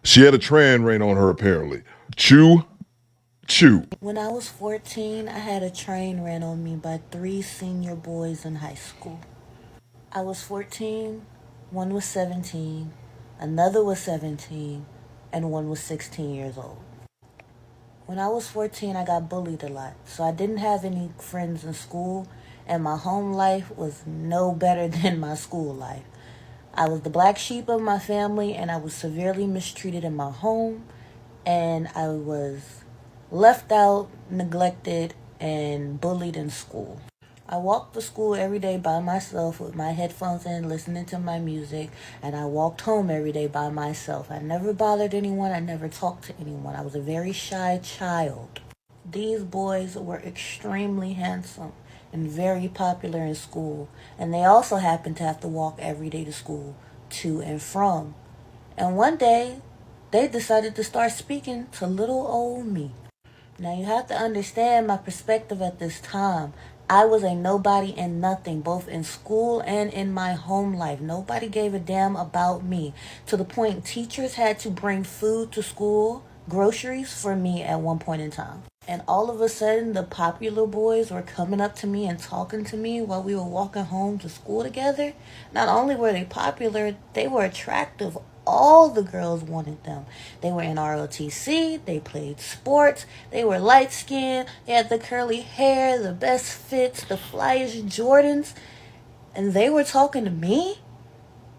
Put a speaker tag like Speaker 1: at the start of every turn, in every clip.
Speaker 1: She had a tran ran on her apparently. Chew, chew.
Speaker 2: When I was 14, I had a train ran on me by three senior boys in high school. I was 14, one was 17, another was 17, and one was 16 years old. When I was 14, I got bullied a lot, so I didn't have any friends in school, and my home life was no better than my school life. I was the black sheep of my family, and I was severely mistreated in my home, and I was left out, neglected, and bullied in school. I walked to school every day by myself with my headphones in, listening to my music, and I walked home every day by myself. I never bothered anyone, I never talked to anyone. I was a very shy child. These boys were extremely handsome and very popular in school, and they also happened to have to walk every day to school, to and from. And one day, they decided to start speaking to little old me. Now you have to understand my perspective at this time. I was a nobody and nothing, both in school and in my home life. Nobody gave a damn about me. To the point teachers had to bring food to school, groceries for me at one point in time. And all of a sudden, the popular boys were coming up to me and talking to me while we were walking home to school together. Not only were they popular, they were attractive. All the girls wanted them. They were in ROTC, they played sports, they were light skinned, they had the curly hair, the best fits, the flyest Jordans, and they were talking to me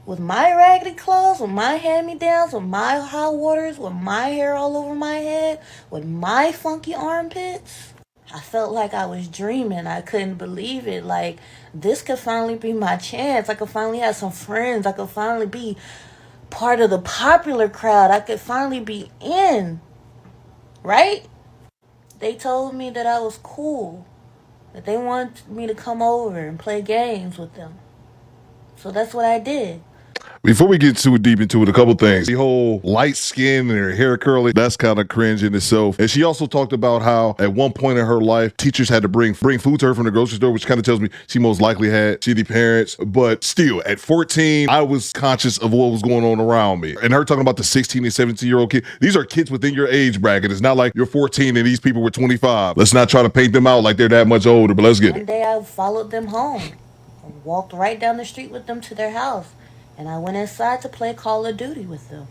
Speaker 2: with my raggedy clothes, with my hand-me-downs, with my hot waters, with my hair all over my head, with my funky armpits. I felt like I was dreaming. I couldn't believe it. Like, this could finally be my chance. I could finally have some friends. I could finally be part of the popular crowd. I could finally be in, right? They told me that I was cool, that they wanted me to come over and play games with them. So that's what I did.
Speaker 1: Before we get too deep into it, a couple things. The whole light skin and her hair curly, that's kind of cringe in itself. And she also talked about how at one point in her life, teachers had to bring food to her from the grocery store, which kind of tells me she most likely had shitty parents. But still, at 14, I was conscious of what was going on around me. And her talking about the 16 and 17-year-old kid, these are kids within your age bracket. It's not like you're 14 and these people were 25. Let's not try to paint them out like they're that much older, but let's get
Speaker 2: One
Speaker 1: it.
Speaker 2: day I followed them home. I walked right down the street with them to their house. And I went inside to play Call of Duty with them.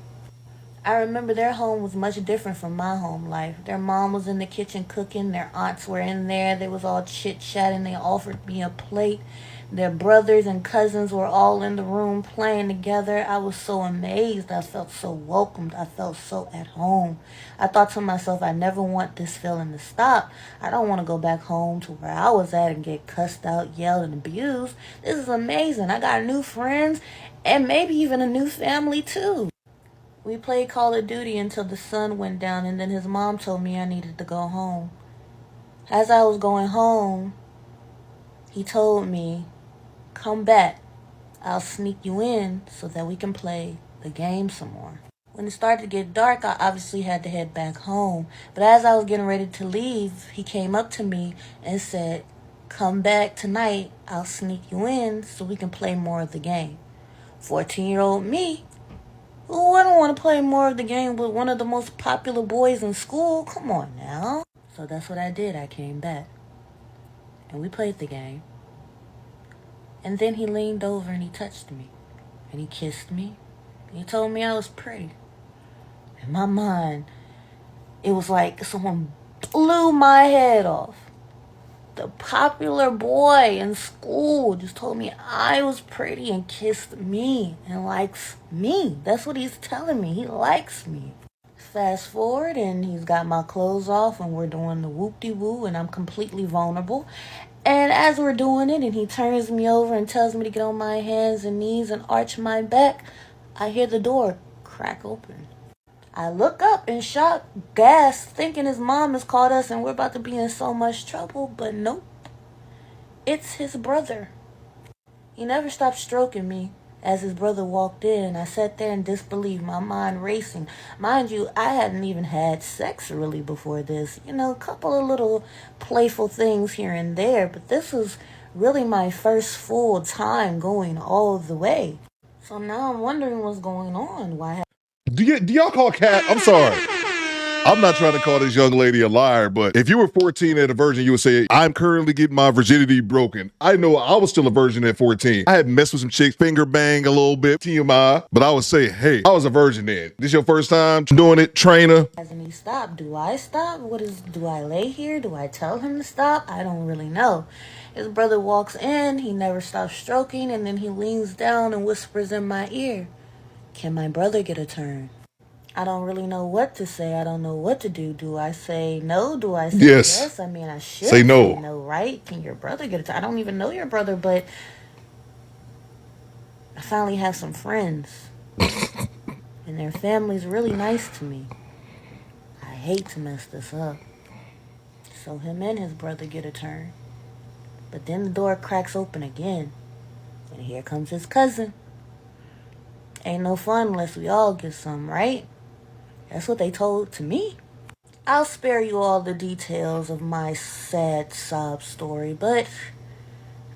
Speaker 2: I remember their home was much different from my home life. Their mom was in the kitchen cooking. Their aunts were in there. They was all chit-chatting. They offered me a plate. Their brothers and cousins were all in the room playing together. I was so amazed. I felt so welcomed. I felt so at home. I thought to myself, I never want this feeling to stop. I don't want to go back home to where I was at and get cussed out, yelled, and abused. This is amazing. I got new friends and maybe even a new family too. We played Call of Duty until the sun went down, and then his mom told me I needed to go home. As I was going home, he told me, come back. I'll sneak you in so that we can play the game some more. When it started to get dark, I obviously had to head back home. But as I was getting ready to leave, he came up to me and said, come back tonight. I'll sneak you in so we can play more of the game. 14-year-old me, who wouldn't want to play more of the game with one of the most popular boys in school? Come on now. So that's what I did. I came back. And we played the game. And then he leaned over and he touched me. And he kissed me. And he told me I was pretty. In my mind, it was like someone blew my head off. The popular boy in school just told me I was pretty and kissed me and likes me. That's what he's telling me. He likes me. Fast forward, and he's got my clothes off, and we're doing the whoop-de-woo, and I'm completely vulnerable. And as we're doing it, and he turns me over and tells me to get on my hands and knees and arch my back, I hear the door crack open. I look up in shock, gasp, thinking his mom has called us and we're about to be in so much trouble, but nope, it's his brother. He never stopped stroking me. As his brother walked in, I sat there in disbelief, my mind racing. Mind you, I hadn't even had sex really before this. You know, a couple of little playful things here and there, but this was really my first full time going all the way. So now I'm wondering what's going on. Why
Speaker 1: Do y'all call Kat? I'm sorry. I'm not trying to call this young lady a liar, but if you were 14 and a virgin, you would say, I'm currently getting my virginity broken. I know I was still a virgin at 14. I had messed with some chicks, finger bang a little bit, TMI, but I would say, hey, I was a virgin then. This your first time doing it, trainer?
Speaker 2: Hasn't he stopped? Do I stop? Do I lay here? Do I tell him to stop? I don't really know. His brother walks in, he never stops stroking, and then he leans down and whispers in my ear, can my brother get a turn? I don't really know what to say. I don't know what to do. Do I say no? Do I say yes? I mean, I should
Speaker 1: say no.
Speaker 2: Say no, right? Can your brother get a turn? I don't even know your brother, but I finally have some friends. And their family's really nice to me. I hate to mess this up. So him and his brother get a turn. But then the door cracks open again. And here comes his cousin. Ain't no fun unless we all get some, right? That's what they told to me. I'll spare you all the details of my sad sob story, but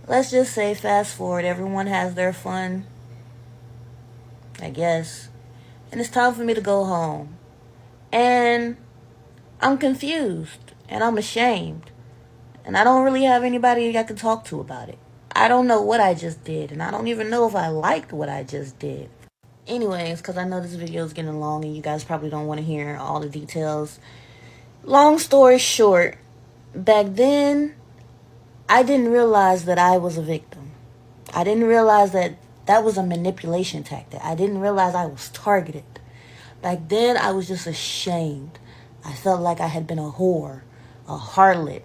Speaker 2: let's just say fast forward, everyone has their fun, I guess. And it's time for me to go home. And I'm confused. And I'm ashamed. And I don't really have anybody I can talk to about it. I don't know what I just did. And I don't even know if I liked what I just did. Anyways, because I know this video is getting long and you guys probably don't want to hear all the details. Long story short, back then, I didn't realize that I was a victim. I didn't realize that that was a manipulation tactic. I didn't realize I was targeted. Back then, I was just ashamed. I felt like I had been a whore, a harlot.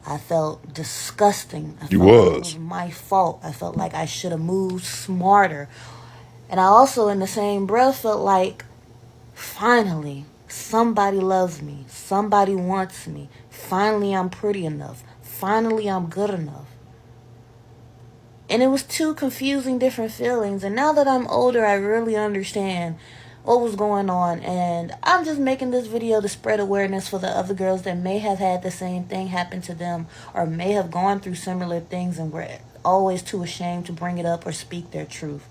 Speaker 2: I felt disgusting. I felt like it was my fault. I felt like I should have moved smarter. And I also, in the same breath, felt like, finally, somebody loves me. Somebody wants me. Finally, I'm pretty enough. Finally, I'm good enough. And it was two confusing different feelings. And now that I'm older, I really understand what was going on. And I'm just making this video to spread awareness for the other girls that may have had the same thing happen to them or may have gone through similar things and were always too ashamed to bring it up or speak their truth.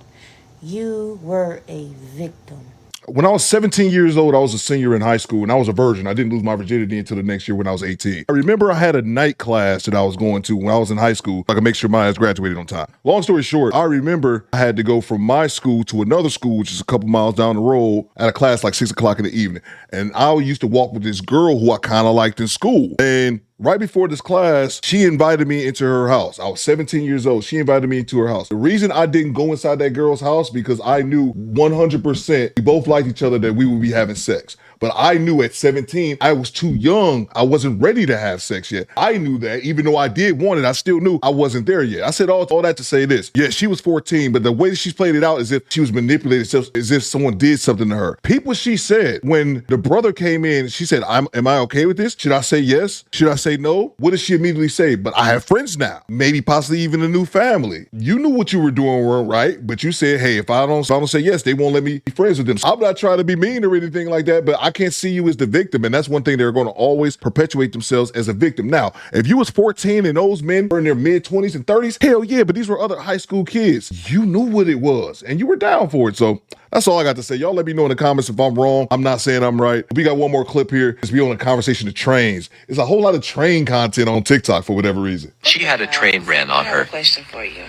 Speaker 2: You were a victim.
Speaker 1: When I was 17 years old, I was a senior in high school and I was a virgin. I didn't lose my virginity until the next year when I was 18. I remember I had a night class that I was going to when I was in high school. I could make sure my ass graduated on time. Long story short, I remember I had to go from my school to another school, which is a couple miles down the road, at a class like 6 o'clock in the evening. And I used to walk with this girl who I kind of liked in school. And right before this class, she invited me into her house. I was 17 years old. She invited me into her house. The reason I didn't go inside that girl's house because I knew 100% we both liked each other that we would be having sex. But I knew at 17, I was too young. I wasn't ready to have sex yet. I knew that even though I did want it, I still knew I wasn't there yet. I said all that to say this. Yeah, she was 14, but the way that she's played it out is if she was manipulated, as if someone did something to her. Peep what she said. When the brother came in, she said, am I okay with this? Should I say yes? Should I say no? What did she immediately say? But I have friends now. Maybe possibly even a new family. You knew what you were doing weren't right, but you said, hey, if I don't say yes, they won't let me be friends with them. So I'm not trying to be mean or anything like that, but I can't see you as the victim. And that's one thing they're going to always perpetuate themselves as a victim. Now, if you was 14 and those men were in their mid 20s and 30s, hell yeah, but these were other high school kids. You knew what it was and you were down for it. So that's all I got to say. Y'all let me know in the comments if I'm wrong. I'm not saying I'm right. We got one more clip here. It's we on a conversation of trains. There's a whole lot of train content on TikTok for whatever reason.
Speaker 3: She had a train ran on her.
Speaker 4: I have a question for you.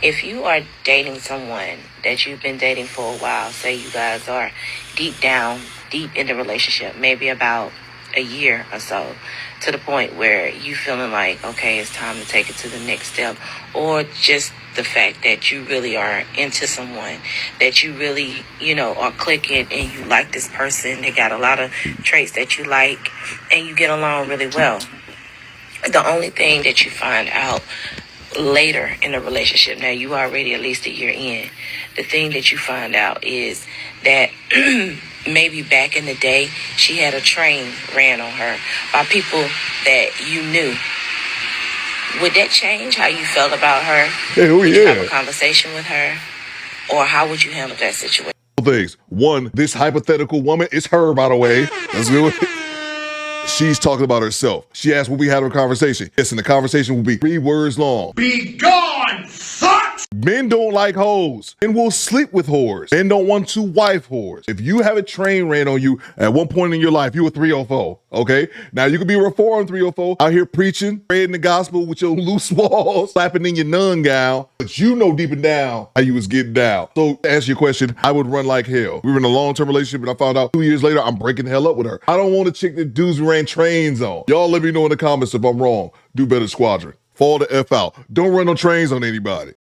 Speaker 4: If you are dating someone that you've been dating for a while, say you guys are deep in the relationship, maybe about a year or so, to the point where you feeling like, okay, it's time to take it to the next step, or just the fact that you really are into someone, that you really, are clicking and you like this person, they got a lot of traits that you like, and you get along really well. The only thing that you find out later in the relationship, now you already at least a year in, the thing that you find out is that maybe back in the day she had a train ran on her by people that you knew. Would that change how you felt about her?
Speaker 1: Hell
Speaker 4: Would
Speaker 1: yeah.
Speaker 4: you have a conversation with her? Or how would you handle that situation?
Speaker 1: Things. One, this hypothetical woman, it's her, by the way. That's good. She's talking about herself. She asked, will we have a conversation? Yes, and the conversation will be 3 words long.
Speaker 5: Be gone, fuck!
Speaker 1: Men don't like hoes and will sleep with whores. Men don't want to wife whores. If you have a train ran on you at one point in your life, you were 304, okay? Now you could be a reformed 304 out here preaching, spreading the gospel with your loose walls, slapping in your nun gown, but you know deep and down how you was getting down. So to answer your question, I would run like hell. We were in a long-term relationship and I found out 2 years later, I'm breaking the hell up with her. I don't want a chick that dudes ran trains on. Y'all let me know in the comments if I'm wrong. Do better, squadron. Fall the F out. Don't run no trains on anybody.